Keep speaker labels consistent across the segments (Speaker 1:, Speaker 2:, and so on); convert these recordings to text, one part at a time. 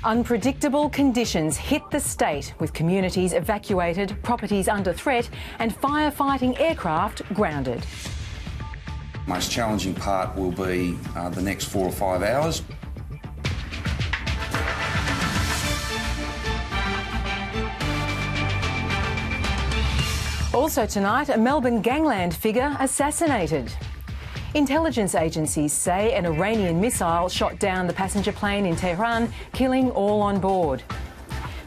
Speaker 1: Unpredictable conditions hit the state, with communities evacuated, properties under threat and firefighting aircraft grounded.
Speaker 2: Most challenging part will be the next 4 or 5 hours.
Speaker 1: Also tonight, a Melbourne gangland figure assassinated. Intelligence agencies say an Iranian missile shot down the passenger plane in Tehran, killing all on board.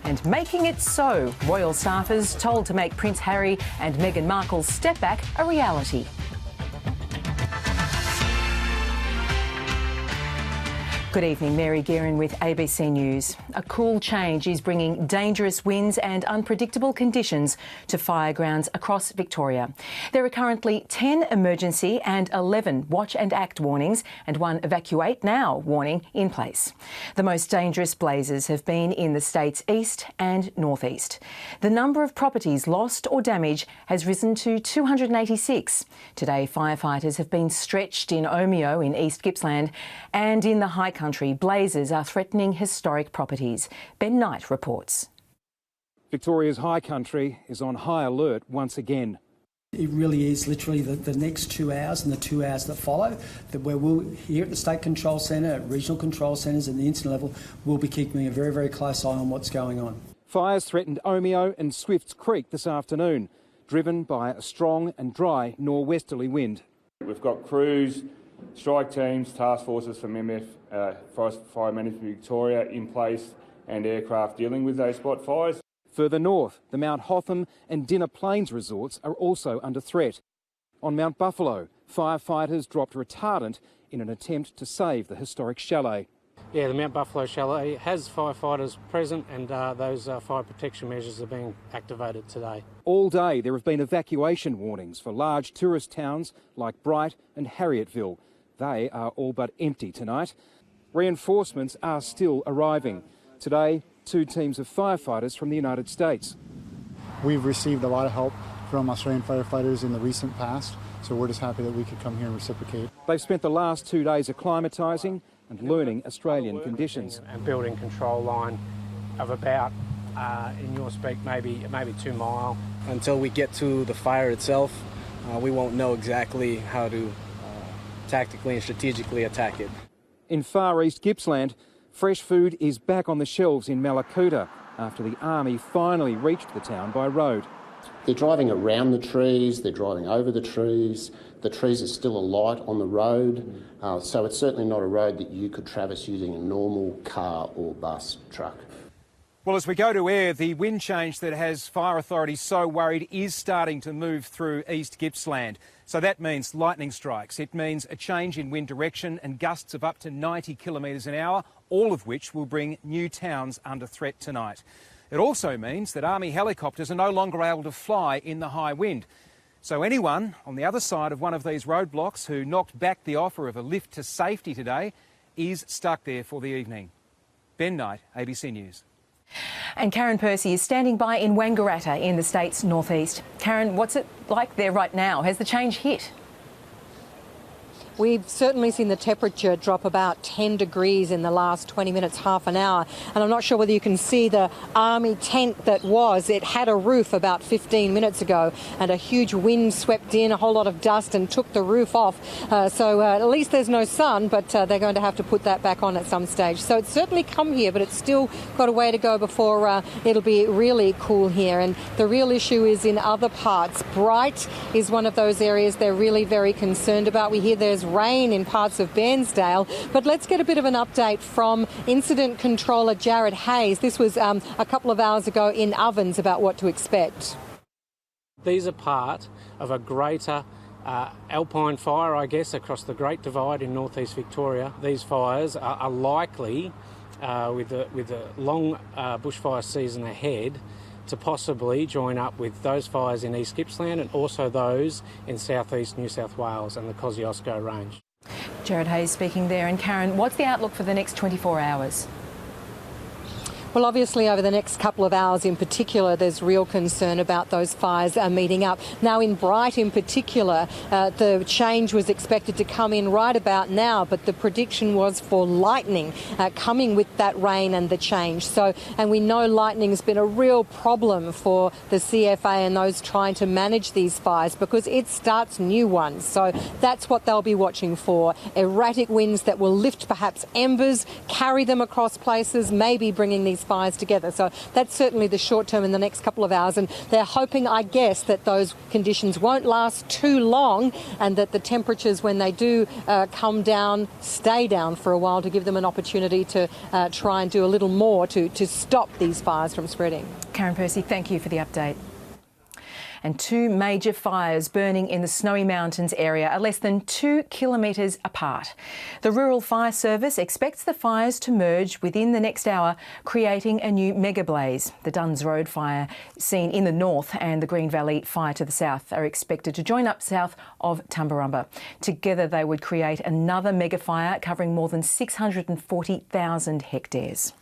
Speaker 1: And making it so, royal staffers told to make Prince Harry and Meghan Markle's step back a reality. Good evening, Mary Gearin with ABC News. A cool change is bringing dangerous winds and unpredictable conditions to firegrounds across Victoria. There are currently 10 emergency and 11 watch and act warnings and 1 evacuate now warning in place. The most dangerous blazes have been in the state's east and northeast. The number of properties lost or damaged has risen to 286. Today, firefighters have been stretched in Omeo in East Gippsland, and in the high country, blazes are threatening historic properties. Ben Knight reports.
Speaker 3: Victoria's high country is on high alert once again.
Speaker 4: It really is literally the next 2 hours and the 2 hours that follow, where we'll, here at the State Control Centre, at regional control centres and the incident level, we'll be keeping a very, very close eye on what's going on. Fires
Speaker 3: threatened Omeo and Swifts Creek this afternoon, driven by a strong and dry nor'westerly wind.
Speaker 5: We've got crews, strike teams, task forces from MF, Forest Fire Management Victoria in place, and aircraft dealing with those spot fires.
Speaker 3: Further north, the Mount Hotham and Dinner Plains resorts are also under threat. On Mount Buffalo, firefighters dropped retardant in an attempt to save the historic chalet.
Speaker 6: Yeah, the Mount Buffalo chalet has firefighters present, and those fire protection measures are being activated today.
Speaker 3: All day there have been evacuation warnings for large tourist towns like Bright and Harrietville. They are all but empty tonight. Reinforcements are still arriving. Today, 2 teams of firefighters from the United States.
Speaker 7: We've received a lot of help from Australian firefighters in the recent past, so we're just happy that we could come here and reciprocate.
Speaker 3: They've spent the last 2 days acclimatising and learning Australian conditions.
Speaker 6: And building control line of about, in your speak, maybe 2 mile.
Speaker 8: Until we get to the fire itself, we won't know exactly how to tactically and strategically attack it.
Speaker 3: In far east Gippsland, fresh food is back on the shelves in Mallacoota after the army finally reached the town by road.
Speaker 9: They're driving around the trees, they're driving over the trees are still alight on the road, so it's certainly not a road that you could traverse using a normal car or bus truck.
Speaker 3: Well, as we go to air, the wind change that has fire authorities so worried is starting to move through East Gippsland. So that means lightning strikes. It means a change in wind direction and gusts of up to 90 kilometres an hour, all of which will bring new towns under threat tonight. It also means that Army helicopters are no longer able to fly in the high wind. So anyone on the other side of one of these roadblocks who knocked back the offer of a lift to safety today is stuck there for the evening. Ben Knight, ABC News.
Speaker 1: And Karen Percy is standing by in Wangaratta in the state's northeast. Karen, what's it like there right now? Has the change hit?
Speaker 10: We've certainly seen the temperature drop about 10 degrees in the last 20 minutes, half an hour. And I'm not sure whether you can see the army tent it had a roof about 15 minutes ago, and a huge wind swept in, a whole lot of dust, and took the roof off. So at least there's no sun, but they're going to have to put that back on at some stage. So it's certainly come here, but it's still got a way to go before it'll be really cool here. And the real issue is in other parts. Bright is one of those areas they're really very concerned about. We hear there's rain in parts of Bairnsdale, but let's get a bit of an update from Incident Controller Jared Hayes. This was a couple of hours ago in Ovens about what to expect.
Speaker 6: These are part of a greater alpine fire, I guess, across the Great Divide in northeast Victoria. These fires are likely, with a long bushfire season ahead, to possibly join up with those fires in East Gippsland and also those in southeast New South Wales and the Kosciuszko Range.
Speaker 1: Jared Hayes speaking there. And Karen, what's the outlook for the next 24 hours?
Speaker 10: Well, obviously over the next couple of hours in particular, there's real concern about those fires meeting up. Now in Bright in particular, the change was expected to come in right about now, but the prediction was for lightning coming with that rain and the change. So, and we know lightning's been a real problem for the CFA and those trying to manage these fires because it starts new ones. So that's what they'll be watching for. Erratic winds that will lift perhaps embers, carry them across places, maybe bringing these fires together. So that's certainly the short term in the next couple of hours, and they're hoping, I guess, that those conditions won't last too long and that the temperatures, when they do come down, stay down for a while to give them an opportunity to try and do a little more to stop these fires from spreading.
Speaker 1: Karen Percy, thank you for the update. And 2 major fires burning in the Snowy Mountains area are less than 2 kilometres apart. The Rural Fire Service expects the fires to merge within the next hour, creating a new mega blaze. The Duns Road fire seen in the north and the Green Valley fire to the south are expected to join up south of Tumbarumba. Together they would create another mega fire covering more than 640,000 hectares.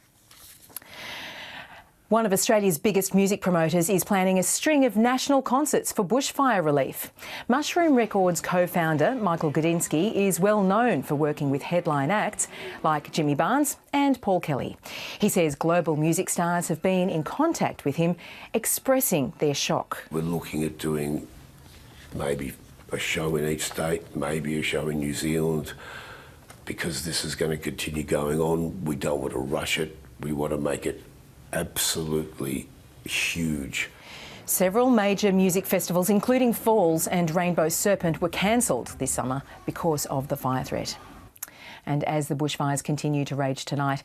Speaker 1: One of Australia's biggest music promoters is planning a string of national concerts for bushfire relief. Mushroom Records co-founder Michael Gudinski is well known for working with headline acts like Jimmy Barnes and Paul Kelly. He says global music stars have been in contact with him, expressing their shock.
Speaker 11: We're looking at doing maybe a show in each state, maybe a show in New Zealand. Because this is going to continue going on, we don't want to rush it. We want to make it absolutely huge.
Speaker 1: Several major music festivals, including Falls and Rainbow Serpent, were cancelled this summer because of the fire threat. And as the bushfires continue to rage tonight,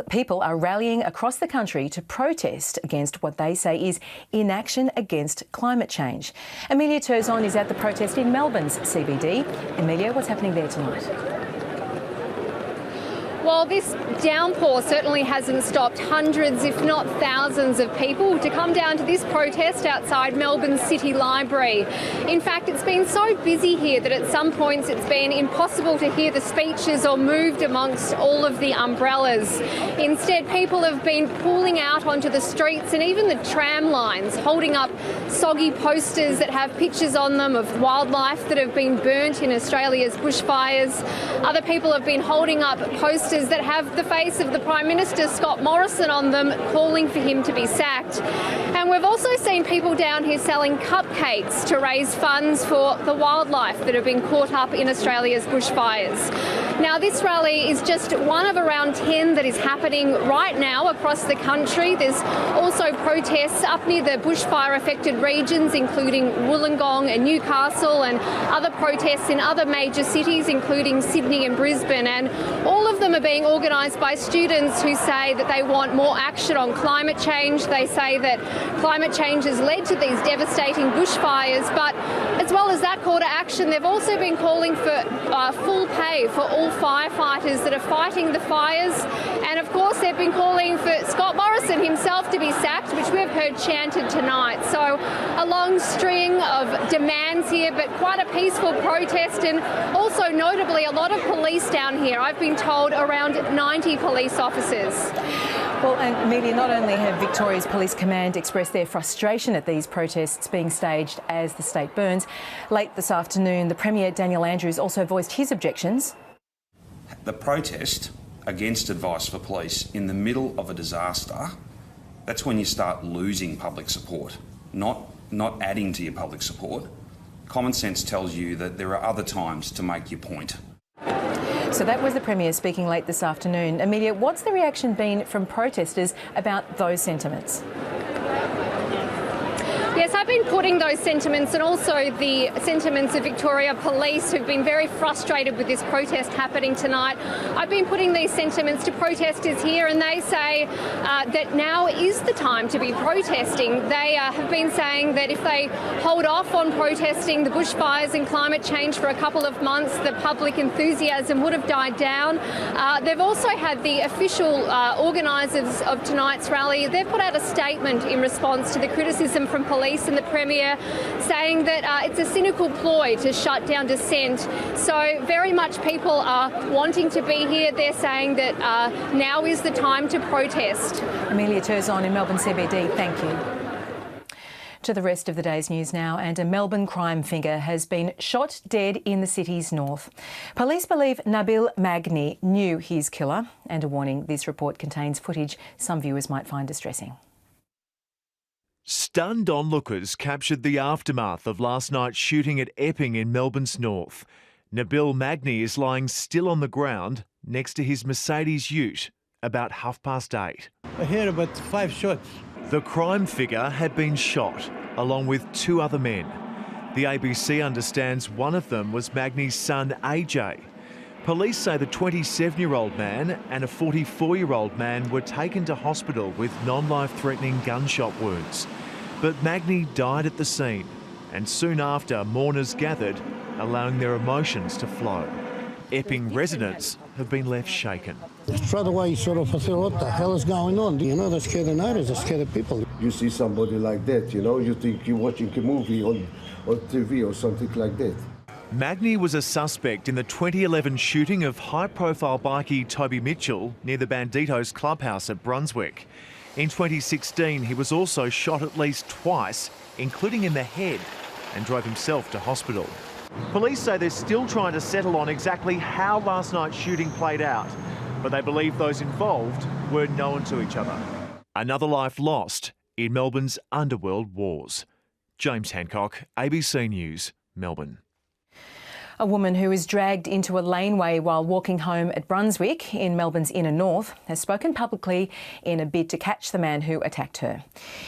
Speaker 1: people are rallying across the country to protest against what they say is inaction against climate change. Amelia Turzon is at the protest in Melbourne's CBD. Amelia, what's happening there tonight?
Speaker 12: Well, this downpour certainly hasn't stopped hundreds, if not thousands of people to come down to this protest outside Melbourne's City Library. In fact, it's been so busy here that at some points it's been impossible to hear the speeches or moved amongst all of the umbrellas. Instead, people have been pooling out onto the streets and even the tram lines, holding up soggy posters that have pictures on them of wildlife that have been burnt in Australia's bushfires. Other people have been holding up posters that have the face of the Prime Minister, Scott Morrison, on them, calling for him to be sacked. And we've also seen people down here selling cupcakes to raise funds for the wildlife that have been caught up in Australia's bushfires. Now, this rally is just one of around 10 that is happening right now across the country. There's also protests up near the bushfire-affected regions, including Wollongong and Newcastle, and other protests in other major cities, including Sydney and Brisbane. And all of them are being organised by students who say that they want more action on climate change. They say that climate change has led to these devastating bushfires, but as well as that call to action, they've also been calling for full pay for all firefighters that are fighting the fires. And of course, they've been calling for Scott Morrison himself to be sacked, which we've heard chanted tonight. So a long string of demands here, but quite a peaceful protest, and also notably a lot of police down here. I've been told around 90 police officers.
Speaker 1: Well, and Amelia, not only have Victoria's Police Command expressed their frustration at these protests being staged as the state burns, late this afternoon the Premier Daniel Andrews also voiced his objections.
Speaker 2: The protest against advice for police in the middle of a disaster, that's when you start losing public support, not adding to your public support. Common sense tells you that there are other times to make your point.
Speaker 1: So that was the Premier speaking late this afternoon. Amelia, what's the reaction been from protesters about those sentiments?
Speaker 12: Yes, I've been putting those sentiments and also the sentiments of Victoria Police, who've been very frustrated with this protest happening tonight. I've been putting these sentiments to protesters here, and they say that now is the time to be protesting. They have been saying that if they hold off on protesting the bushfires and climate change for a couple of months, the public enthusiasm would have died down. They've also had the official organisers of tonight's rally. They've put out a statement in response to the criticism from police police and the Premier, saying that it's a cynical ploy to shut down dissent. So very much people are wanting to be here. They're saying that now is the time to protest.
Speaker 1: Amelia Turzon in Melbourne CBD, thank you. To the rest of the day's news now, and a Melbourne crime figure has been shot dead in the city's north. Police believe Nabil Magni knew his killer, and a warning, this report contains footage some viewers might find distressing.
Speaker 13: Stunned onlookers captured the aftermath of last night's shooting at Epping in Melbourne's north. Nabil Magni is lying still on the ground next to his Mercedes ute about 8:30.
Speaker 14: I heard about 5 shots.
Speaker 13: The crime figure had been shot, along with 2 other men. The ABC understands one of them was Magni's son, AJ. Police say the 27-year-old man and a 44-year-old man were taken to hospital with non-life-threatening gunshot wounds. But Magni died at the scene, and soon after, mourners gathered, allowing their emotions to flow. Epping residents have been left shaken.
Speaker 14: Straight away, sort of, I said, what the hell is going on? You know, they're scared of neighbours, they're scared of people.
Speaker 11: You see somebody like that, you know, you think you're watching a movie on TV or something like that.
Speaker 13: Magni was a suspect in the 2011 shooting of high-profile bikie Toby Mitchell near the Banditos clubhouse at Brunswick. In 2016, he was also shot at least twice, including in the head, and drove himself to hospital. Police say they're still trying to settle on exactly how last night's shooting played out, but they believe those involved were known to each other. Another life lost in Melbourne's underworld wars. James Hancock, ABC News, Melbourne.
Speaker 1: A woman who was dragged into a laneway while walking home at Brunswick in Melbourne's inner north has spoken publicly in a bid to catch the man who attacked her.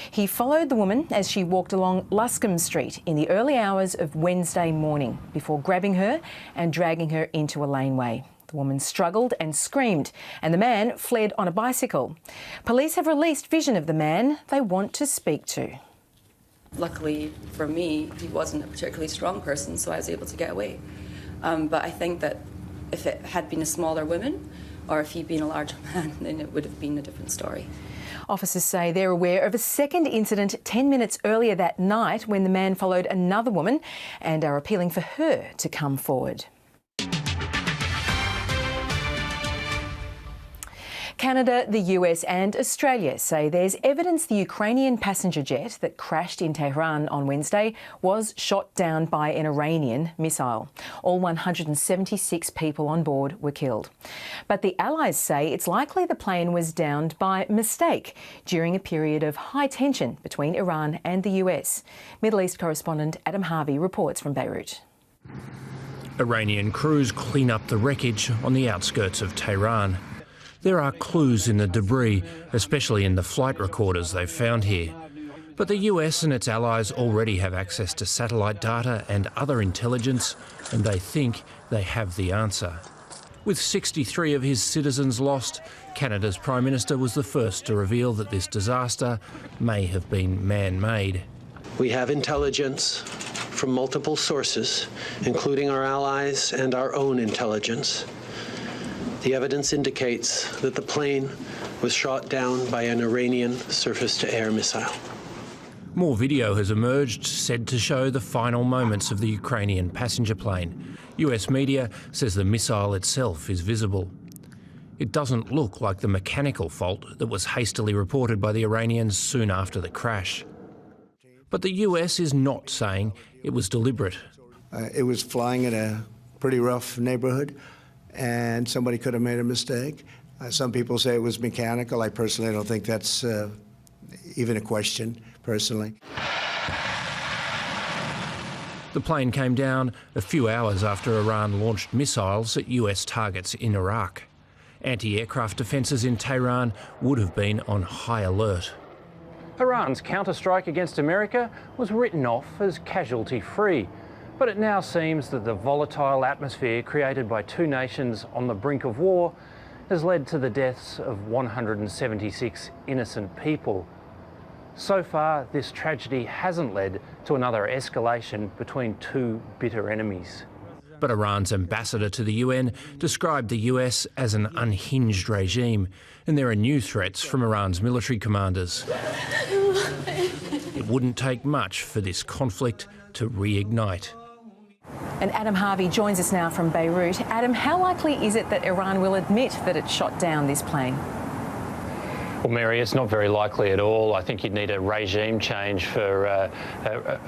Speaker 1: He followed the woman as she walked along Luscombe Street in the early hours of Wednesday morning before grabbing her and dragging her into a laneway. The woman struggled and screamed, and the man fled on a bicycle. Police have released vision of the man they want to speak to.
Speaker 15: Luckily for me, he wasn't a particularly strong person, so I was able to get away. But I think that if it had been a smaller woman, or if he'd been a larger man, then it would have been a different story.
Speaker 1: Officers say they're aware of a second incident 10 minutes earlier that night when the man followed another woman and are appealing for her to come forward. Canada, the US and Australia say there's evidence the Ukrainian passenger jet that crashed in Tehran on Wednesday was shot down by an Iranian missile. All 176 people on board were killed. But the Allies say it's likely the plane was downed by mistake during a period of high tension between Iran and the US. Middle East correspondent Adam Harvey reports from Beirut.
Speaker 16: Iranian crews clean up the wreckage on the outskirts of Tehran. There are clues in the debris, especially in the flight recorders they've found here. But the US and its allies already have access to satellite data and other intelligence, and they think they have the answer. With 63 of his citizens lost, Canada's Prime Minister was the first to reveal that this disaster may have been man-made.
Speaker 17: We have intelligence from multiple sources, including our allies and our own intelligence. The evidence indicates that the plane was shot down by an Iranian surface-to-air missile.
Speaker 16: More video has emerged, said to show the final moments of the Ukrainian passenger plane. US media says the missile itself is visible. It doesn't look like the mechanical fault that was hastily reported by the Iranians soon after the crash. But the US is not saying it was deliberate.
Speaker 14: It was flying in a pretty rough neighbourhood, and somebody could have made a mistake. Some people say it was mechanical. I personally don't think that's even a question, personally.
Speaker 16: The plane came down a few hours after Iran launched missiles at US targets in Iraq. Anti-aircraft defences in Tehran would have been on high alert.
Speaker 6: Iran's counterstrike against America was written off as casualty-free. But it now seems that the volatile atmosphere created by two nations on the brink of war has led to the deaths of 176 innocent people. So far, this tragedy hasn't led to another escalation between two bitter enemies.
Speaker 16: But Iran's ambassador to the UN described the US as an unhinged regime, and there are new threats from Iran's military commanders. it wouldn't take much for this conflict to reignite.
Speaker 1: And Adam Harvey joins us now from Beirut. Adam, how likely is it that Iran will admit that it shot down this plane?
Speaker 18: Well, Mary, it's not very likely at all. I think you'd need a regime change for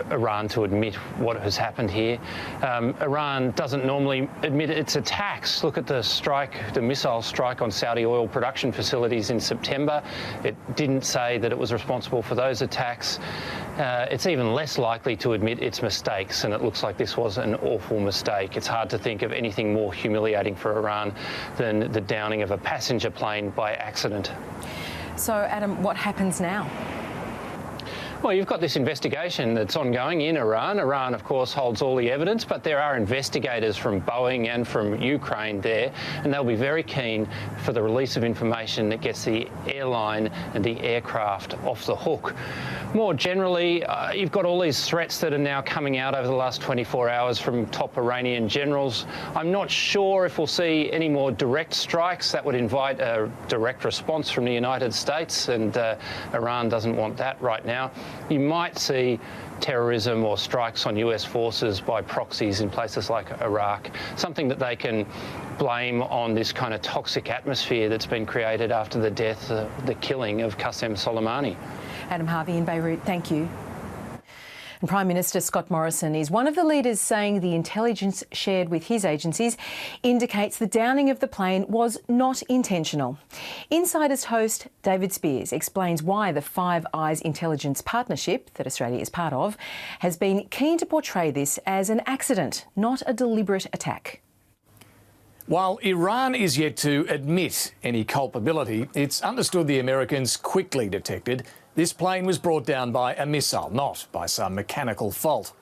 Speaker 18: Iran to admit what has happened here. Iran doesn't normally admit its attacks. Look at the strike, the missile strike on Saudi oil production facilities in September. It didn't say that it was responsible for those attacks. It's even less likely to admit its mistakes, and it looks like this was an awful mistake. It's hard to think of anything more humiliating for Iran than the downing of a passenger plane by accident.
Speaker 1: So, Adam, what happens now?
Speaker 18: Well, you've got this investigation that's ongoing in Iran. Iran, of course, holds all the evidence, but there are investigators from Boeing and from Ukraine there, and they'll be very keen for the release of information that gets the airline and the aircraft off the hook. More generally, you've got all these threats that are now coming out over the last 24 hours from top Iranian generals. I'm not sure if we'll see any more direct strikes. That would invite a direct response from the United States, and Iran doesn't want that right now. You might see terrorism or strikes on US forces by proxies in places like Iraq, something that they can blame on this kind of toxic atmosphere that's been created after the death, the killing of Qasem Soleimani.
Speaker 1: Adam Harvey in Beirut, thank you. And Prime Minister Scott Morrison is one of the leaders saying the intelligence shared with his agencies indicates the downing of the plane was not intentional. Insider's host David Spears explains why the Five Eyes intelligence partnership that Australia is part of has been keen to portray this as an accident, not a deliberate attack.
Speaker 19: While Iran is yet to admit any culpability, it's understood the Americans quickly detected this plane was brought down by a missile, not by some mechanical fault.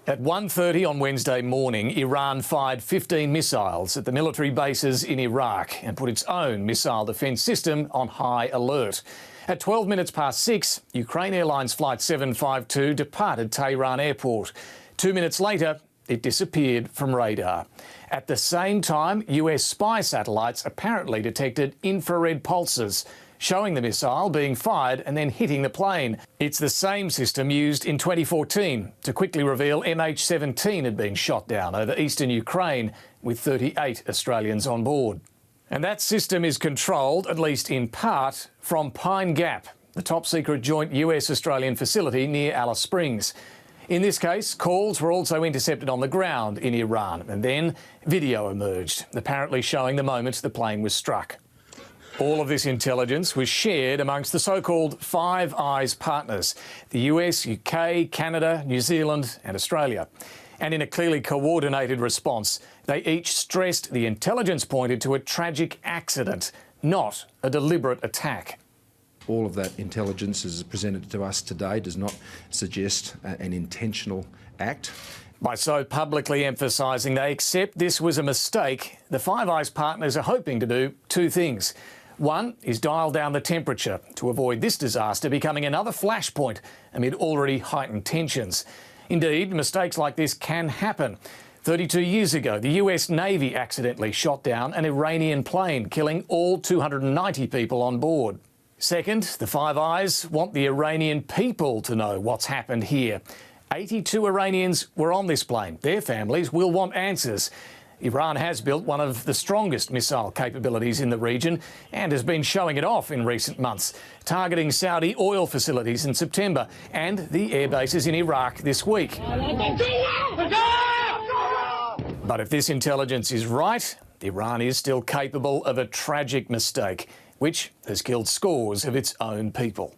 Speaker 19: At 1:30 on Wednesday morning, Iran fired 15 missiles at the military bases in Iraq and put its own missile defence system on high alert. At 12 minutes past 6, Ukraine Airlines Flight 752 departed Tehran Airport. 2 minutes later, it disappeared from radar. At the same time, US spy satellites apparently detected infrared pulses, showing the missile being fired and then hitting the plane. It's the same system used in 2014 to quickly reveal MH17 had been shot down over eastern Ukraine with 38 Australians on board. And that system is controlled, at least in part, from Pine Gap, the top-secret joint US-Australian facility near Alice Springs. In this case, calls were also intercepted on the ground in Iran, and then video emerged, apparently showing the moment the plane was struck. All of this intelligence was shared amongst the so-called Five Eyes partners, the US, UK, Canada, New Zealand and Australia. And in a clearly coordinated response, they each stressed the intelligence pointed to a tragic accident, not a deliberate attack.
Speaker 20: All of that intelligence as presented to us today does not suggest an intentional act.
Speaker 19: By so publicly emphasising they accept this was a mistake, the Five Eyes partners are hoping to do two things. One is dial down the temperature to avoid this disaster becoming another flashpoint amid already heightened tensions. Indeed, mistakes like this can happen. 32 years ago, the US Navy accidentally shot down an Iranian plane, killing all 290 people on board. Second, the Five Eyes want the Iranian people to know what's happened here. 82 Iranians were on this plane. Their families will want answers. Iran has built one of the strongest missile capabilities in the region and has been showing it off in recent months, targeting Saudi oil facilities in September and the air bases in Iraq this week. But if this intelligence is right, Iran is still capable of a tragic mistake, which has killed scores of its own people.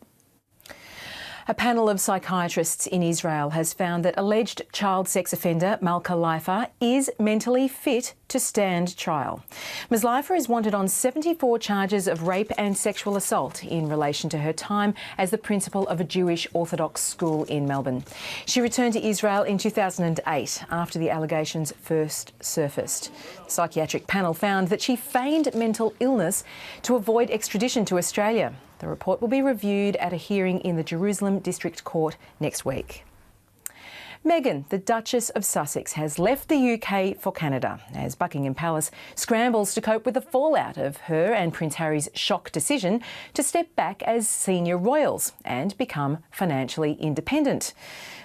Speaker 1: A panel of psychiatrists in Israel has found that alleged child sex offender Malka Leifer is mentally fit to stand trial. Ms Leifer is wanted on 74 charges of rape and sexual assault in relation to her time as the principal of a Jewish Orthodox school in Melbourne. She returned to Israel in 2008 after the allegations first surfaced. The psychiatric panel found that she feigned mental illness to avoid extradition to Australia. The report will be reviewed at a hearing in the Jerusalem District Court next week. Meghan, the Duchess of Sussex, has left the UK for Canada as Buckingham Palace scrambles to cope with the fallout of her and Prince Harry's shock decision to step back as senior royals and become financially independent.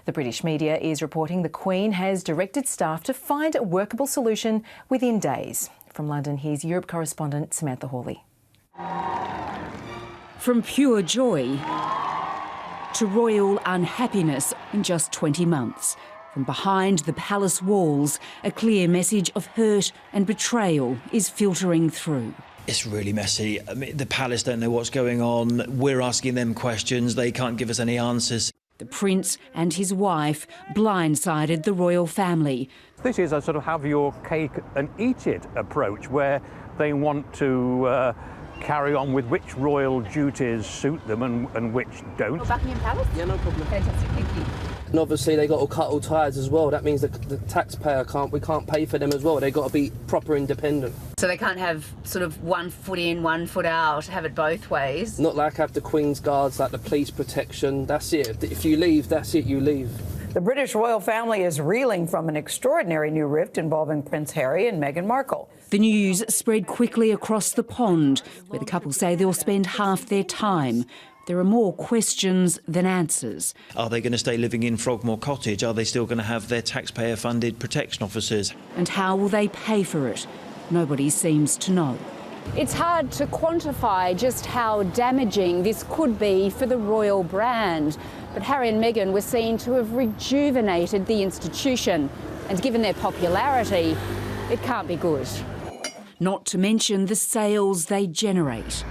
Speaker 1: The British media is reporting the Queen has directed staff to find a workable solution within days. From London, here's Europe correspondent Samantha Hawley.
Speaker 21: From pure joy to royal unhappiness in just 20 months. From behind the palace walls, a clear message of hurt and betrayal is filtering through.
Speaker 22: It's really messy. I mean, the palace don't know what's going on. We're asking them questions. They can't give us any answers.
Speaker 21: The prince and his wife blindsided the royal family.
Speaker 23: This is a sort of have your cake and eat it approach where they want to carry on with which royal duties suit them and which don't.
Speaker 24: Buckingham Palace?
Speaker 25: Yeah, no problem.
Speaker 24: Fantastic, thank you.
Speaker 25: And obviously they got to cut all ties as well. That means the taxpayer we can't pay for them as well. They got to be proper independent.
Speaker 24: So they can't have sort of 1 foot in, 1 foot out, have it both ways?
Speaker 25: Not like have the Queen's Guards, like the police protection. That's it. If you leave, that's it, you leave.
Speaker 26: The British royal family is reeling from an extraordinary new rift involving Prince Harry and Meghan Markle.
Speaker 21: The news spread quickly across the pond, where the couple say they'll spend half their time. There are more questions than answers.
Speaker 22: Are they going to stay living in Frogmore Cottage? Are they still going to have their taxpayer-funded protection officers?
Speaker 21: And how will they pay for it? Nobody seems to know.
Speaker 27: It's hard to quantify just how damaging this could be for the royal brand. But Harry and Meghan were seen to have rejuvenated the institution. And given their popularity, it can't be good.
Speaker 21: Not to mention the sales they generate.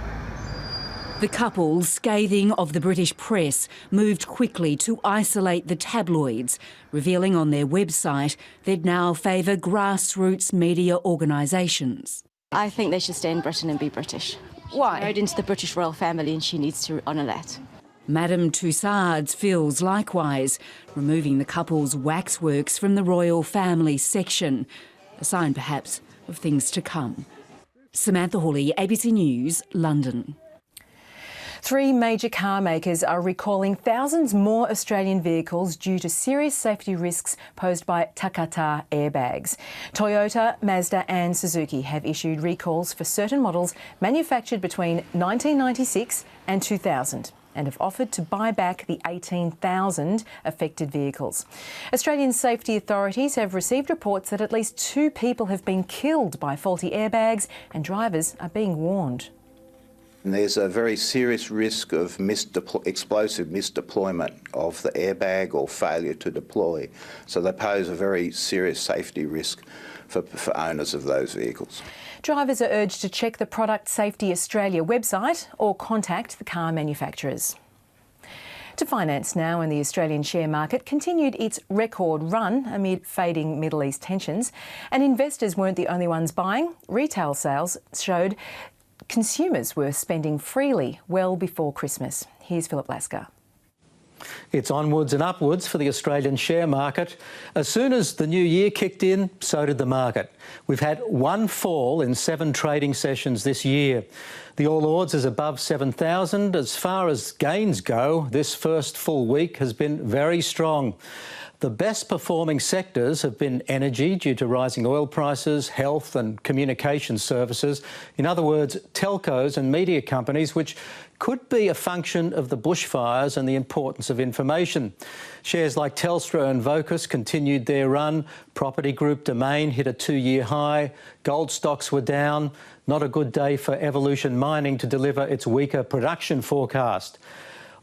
Speaker 21: The couple, scathing of the British press, moved quickly to isolate the tabloids, revealing on their website they'd now favour grassroots media organisations.
Speaker 28: I think they should stay in Britain and be British.
Speaker 27: Why?
Speaker 28: She's married into the British royal family and she needs to honour that.
Speaker 21: Madame Tussauds feels likewise, removing the couple's waxworks from the royal family section. A sign, perhaps, of things to come. Samantha Hawley, ABC News, London.
Speaker 1: 3 major car makers are recalling thousands more Australian vehicles due to serious safety risks posed by Takata airbags. Toyota, Mazda and Suzuki have issued recalls for certain models manufactured between 1996 and 2000 and have offered to buy back the 18,000 affected vehicles. Australian safety authorities have received reports that at least 2 people have been killed by faulty airbags and drivers are being warned.
Speaker 29: And there's a very serious risk of explosive misdeployment of the airbag or failure to deploy. So they pose a very serious safety risk for owners of those vehicles.
Speaker 1: Drivers are urged to check the Product Safety Australia website or contact the car manufacturers. To finance now, and the Australian share market continued its record run amid fading Middle East tensions. And investors weren't the only ones buying. Retail sales showed consumers were spending freely well before Christmas. Here's Philip Lasker.
Speaker 30: It's onwards and upwards for the Australian share market. As soon as the new year kicked in, so did the market. We've had one fall in 7 trading sessions this year. The All Ords is above 7,000. As far as gains go, this first full week has been very strong. The best performing sectors have been energy due to rising oil prices, health and communication services. In other words, telcos and media companies, which could be a function of the bushfires and the importance of information. Shares like Telstra and Vocus continued their run. Property group Domain hit a 2-year high. Gold stocks were down. Not a good day for Evolution Mining to deliver its weaker production forecast.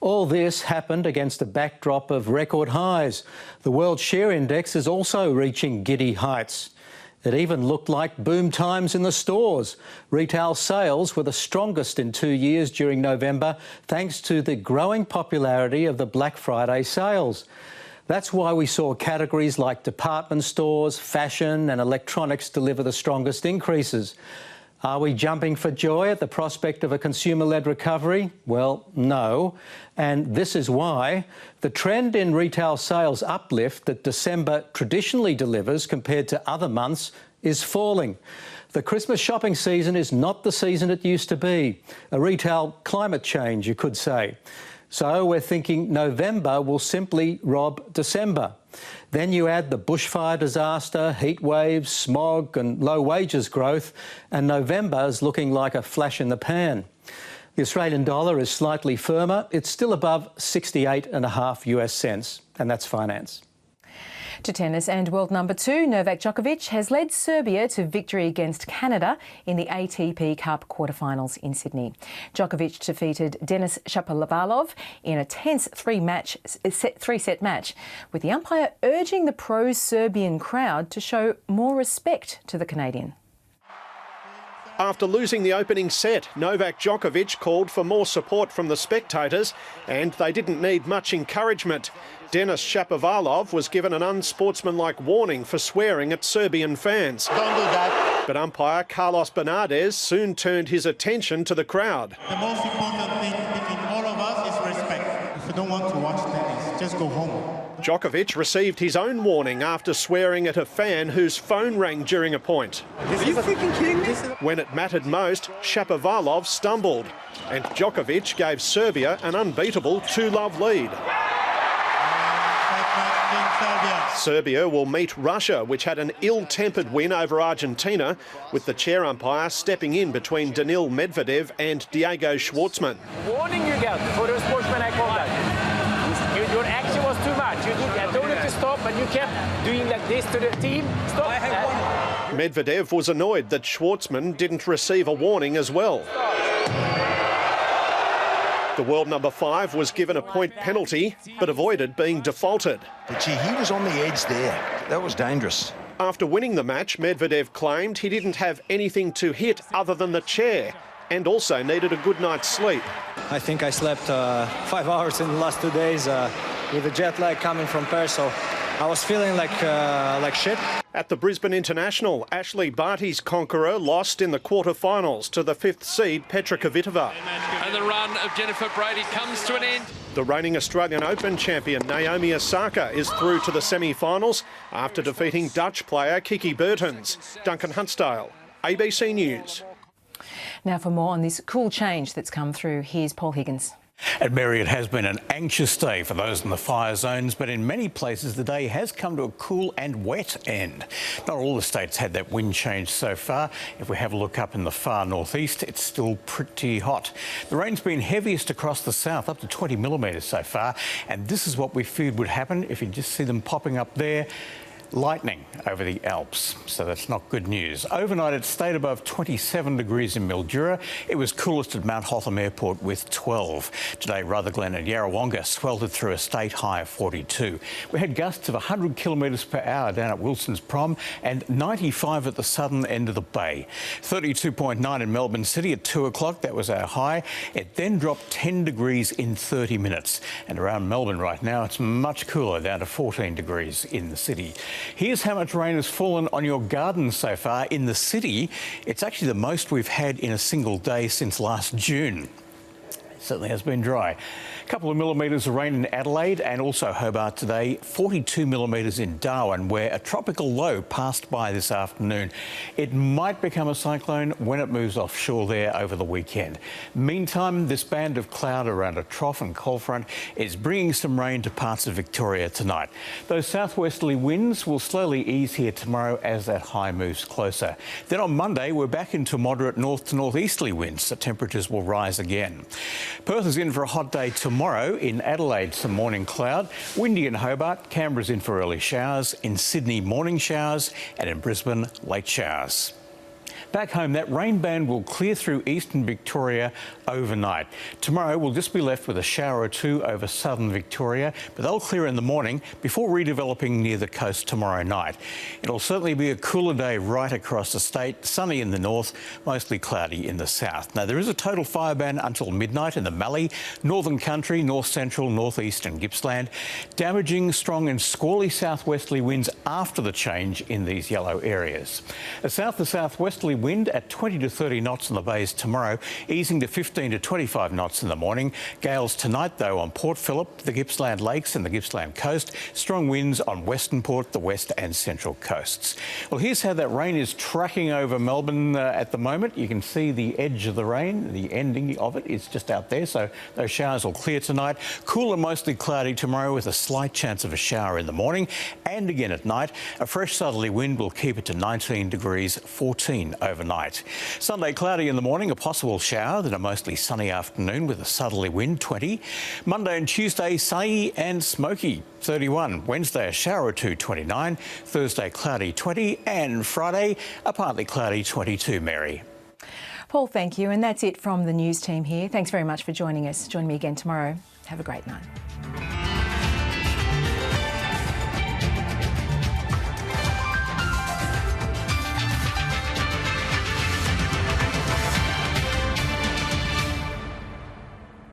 Speaker 30: All this happened against a backdrop of record highs. The World Share Index is also reaching giddy heights. It even looked like boom times in the stores. Retail sales were the strongest in 2 years during November, thanks to the growing popularity of the Black Friday sales. That's why we saw categories like department stores, fashion and electronics deliver the strongest increases. Are we jumping for joy at the prospect of a consumer-led recovery? Well, no. And this is why the trend in retail sales uplift that December traditionally delivers compared to other months is falling. The Christmas shopping season is not the season it used to be. A retail climate change, you could say. So we're thinking November will simply rob December. Then you add the bushfire disaster, heat waves, smog and low wages growth, and November's looking like a flash in the pan. The Australian dollar is slightly firmer. It's still above 68.5 US cents, and that's finance.
Speaker 1: To tennis, and world number 2, Novak Djokovic has led Serbia to victory against Canada in the ATP Cup quarterfinals in Sydney. Djokovic defeated Denis Shapovalov in a tense three-set match, with the umpire urging the pro-Serbian crowd to show more respect to the Canadian.
Speaker 2: After losing the opening set, Novak Djokovic called for more support from the spectators, and they didn't need much encouragement. Denis Shapovalov was given an unsportsmanlike warning for swearing at Serbian fans.
Speaker 3: Don't do that.
Speaker 2: But umpire Carlos Bernardes soon turned his attention to the crowd.
Speaker 3: The most important thing between all of us is respect. If you don't want to watch tennis, just go home.
Speaker 2: Djokovic received his own warning after swearing at a fan whose phone rang during a point.
Speaker 3: Are you freaking kidding me?
Speaker 2: When it mattered most, Shapovalov stumbled, and Djokovic gave Serbia an unbeatable 2-love lead. Serbia will meet Russia, which had an ill-tempered win over Argentina, with the chair umpire stepping in between Daniil Medvedev and Diego Schwartzman.
Speaker 4: Warning you got for the sportsmanlike conduct. Your action was too much. I told you to stop, and you kept doing like this to the team. Stop.
Speaker 2: Medvedev was annoyed that Schwartzman didn't receive a warning as well. The world number 5 was given a point penalty, but avoided being defaulted.
Speaker 5: But gee, he was on the edge there. That was dangerous.
Speaker 2: After winning the match, Medvedev claimed he didn't have anything to hit other than the chair, and also needed a good night's sleep.
Speaker 7: I think I slept 5 hours in the last 2 days with the jet lag coming from Perth, so I was feeling like shit.
Speaker 2: At the Brisbane International, Ashley Barty's conqueror lost in the quarterfinals to the 5th seed Petra Kvitova.
Speaker 8: And the run of Jennifer Brady comes to an end.
Speaker 2: The reigning Australian Open champion Naomi Osaka is through to the semi-finals after defeating Dutch player Kiki Bertens. Duncan Huntsdale, ABC News.
Speaker 1: Now for more on this cool change that's come through, here's Paul Higgins.
Speaker 23: At Mary, it has been an anxious day for those in the fire zones, but in many places the day has come to a cool and wet end. Not all the states had that wind change so far. If we have a look up in the far northeast, it's still pretty hot. The rain's been heaviest across the south, up to 20 millimetres so far, and this is what we feared would happen if you just see them popping up there. Lightning over the Alps, so that's not good news. Overnight it stayed above 27 degrees in Mildura. It was coolest at Mount Hotham Airport with 12. Today Rutherglen and Yarrawonga sweltered through a state high of 42. We had gusts of 100 kilometres per hour down at Wilson's Prom and 95 at the southern end of the bay. 32.9 in Melbourne City at 2 o'clock, that was our high. It then dropped 10 degrees in 30 minutes. And around Melbourne right now it's much cooler, down to 14 degrees in the city. Here's how much rain has fallen on your garden so far in the city. It's actually the most we've had in a single day since last June. It certainly has been dry. A couple of millimetres of rain in Adelaide and also Hobart today. 42 millimetres in Darwin, where a tropical low passed by this afternoon. It might become a cyclone when it moves offshore there over the weekend. Meantime, this band of cloud around a trough and cold front is bringing some rain to parts of Victoria tonight. Those southwesterly winds will slowly ease here tomorrow as that high moves closer. Then on Monday, we're back into moderate north to northeasterly winds, so temperatures will rise again. Perth is in for a hot day tomorrow. In Adelaide, some morning cloud. Windy in Hobart. Canberra's in for early showers. In Sydney, morning showers. And in Brisbane, late showers. Back home, that rain band will clear through eastern Victoria overnight. Tomorrow, we'll just be left with a shower or two over southern Victoria, but they'll clear in the morning before redeveloping near the coast tomorrow night. It'll certainly be a cooler day right across the state, sunny in the north, mostly cloudy in the south. Now, there is a total fire ban until midnight in the Mallee, Northern Country, North Central, Northeast and Gippsland. Damaging, strong and squally southwesterly winds after the change in these yellow areas. A south to southwest westerly wind at 20 to 30 knots in the bays tomorrow, easing to 15 to 25 knots in the morning. Gales tonight, though, on Port Phillip, the Gippsland Lakes and the Gippsland Coast. Strong winds on Western Port, the west and central coasts. Well, here's how that rain is tracking over Melbourne at the moment. You can see the edge of the rain, the ending of it is just out there, so those showers will clear tonight. Cool and mostly cloudy tomorrow with a slight chance of a shower in the morning and again at night. A fresh southerly wind will keep it to 19 degrees, 14 overnight. Sunday cloudy in the morning, a possible shower, then a mostly sunny afternoon with a southerly wind, 20. Monday and Tuesday sunny and smoky, 31. Wednesday a shower or two, 29. Thursday cloudy, 20. And Friday a partly cloudy, 22, Mary.
Speaker 1: Paul, thank you. And that's it from the news team here. Thanks very much for joining us. Join me again tomorrow. Have a great night.